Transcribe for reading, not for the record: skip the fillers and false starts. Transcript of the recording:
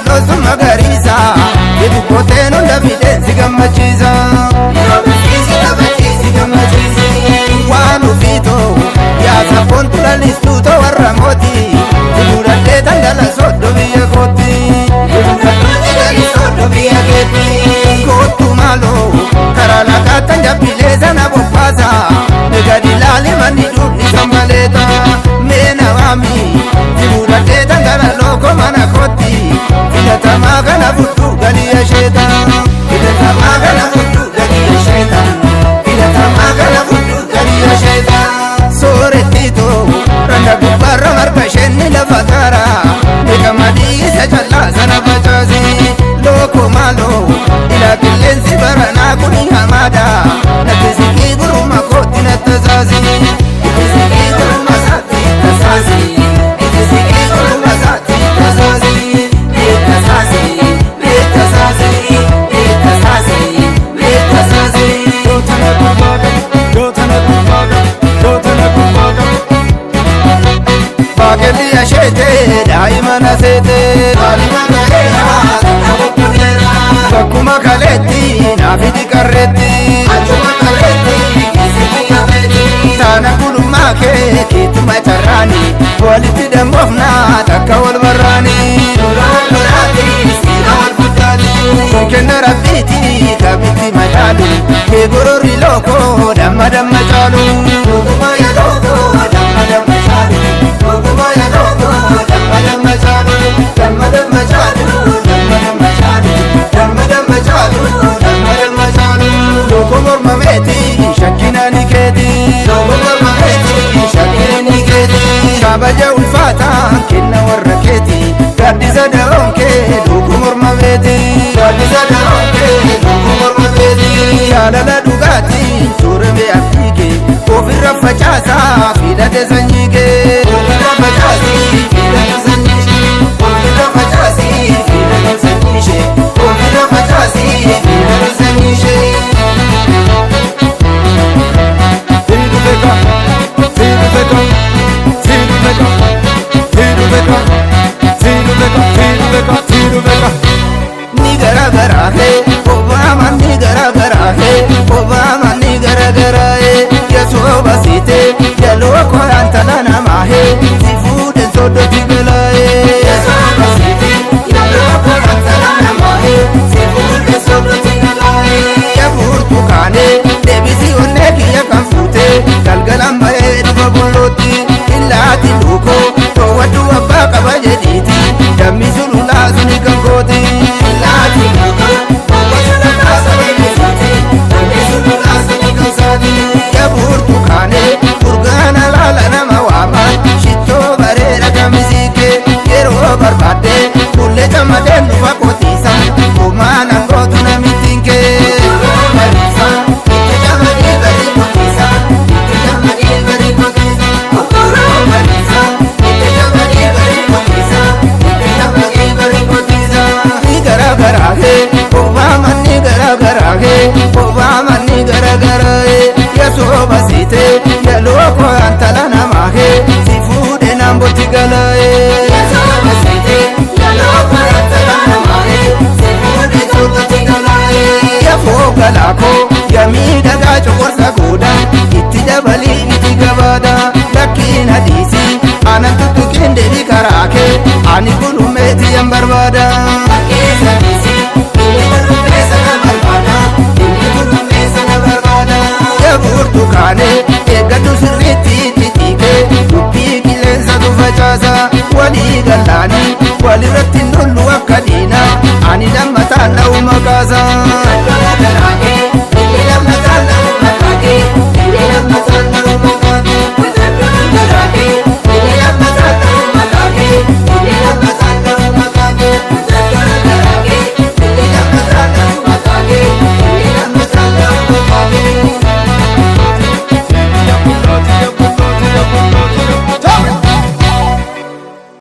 ballo summa garisa Ibu koteen hunda fide si gammachiisa Waan ufiito yaa sabboon tulalistuuto warra mooti Ibuudhadhee tangala soddo biyya kooti Kootu maaloo karaa lakaattan jabbilee sana bobbaasa Gadi laali manni duubni sambaleeta Meena waami Ibuudhadhee tangala looko mana kooti Filatamaa kana fudhu galii asheeta Filatamaa kana fudhu galii asheeta Filatamaa kana fudhu galii asheeta Soorettiito randa gubbaarra marga shenni lafa taara Beeka madii isa callaa sana facaasi Looko maaloo ila qilleensi baranaa kuni hamaadha Natti siqii guruma kootti nattasaasi Natti siqii guruma saatti tasaasi Natti siqii guruma saatti tasaasi Meettasaasi Meettasaasi Meettasaasi Meettasaasi Gootana gubbaaga Gootana gubbaaga Gootana gubbaaga Baaqelli asheete daa'imana seete Daa'imana seete Bakkuma kaleetti naafiti qarreetti Achuma kaleetti kiisitti kafeetti Taana gulummaa kee kiittuma carraani Walitti damboofna takka wal barraani Dura wal baraati siira wal fuddaati Kenna rabbiiti kabitti madaalu Kee gororri looko damma damma caalu Oguma ya looko damma damma caalu Oguma ya looko damma damma caalu Damma damma caalu damma damma caalu Damma damma caalu damma damma caalu Looko morma meeti shakkina ni keeti Looko morma meeti shakkina ni keeti Kabaja ulfaata kenna warra keeti Gaaddisa daroon kee looko morma meeti Gaaddisa daroon kee looko morma meeti Jaalala dhugaati soorame abdii kee ofirra facaasaa fiidhate sanyii kee Ofirra facaasi fiidhate sanyii kee Ofirra facaasi fiidhate sanyii kee Ofirra facaasi fiidhate sanyii kee Tiru beka, tiru beka, tiru beka, tiru beka, tiru beka, tiru beka, tiru beka Ni gara gara hai, Obama ni gara gara hai, Obama ni gara gara hai Yasoo basite, yaloo koranta lana mahe, sifuudhe sodo tigalae Yasoo basite, yaloo koranta lana mahe, sifuudhe sodo tigalae Yaburtu kaane, deebisi onnee kiyya kan fuute, galgalaan bahee dhufa bullooti Illaati luuko, toowwadhu abbaa qaba jedhiiti, dammi sululaa suni kan kooti Illaati luuko, toowwadhu abbaa qaba jedhiiti, dammi sululaa suni kan saati Yaburtu kaane, urgaana laala nama waama, shittoo bareeda kamisiike Yeroo barbaadde, kullee camadeen dhufa qotiisa, homaan angootu namittiinke Obama ni gara gara Yasoo basite yaloo koranta nama he sifuudhe naamboti gala Yasoo basite yaloo koranta nama he sifuudhe naamboti gala Yafoo galaako yamiidhagaa coqorsa gooda itti dabalii itti gabaada lakkiin hadiisi anan tuttuqiin deebii karaa kee ani gulumeeti yan barbaada Burtukaane eeggadhu sirriitti titiike dubbii qilleensa tu facaasa walii gallaanii walirratti lollu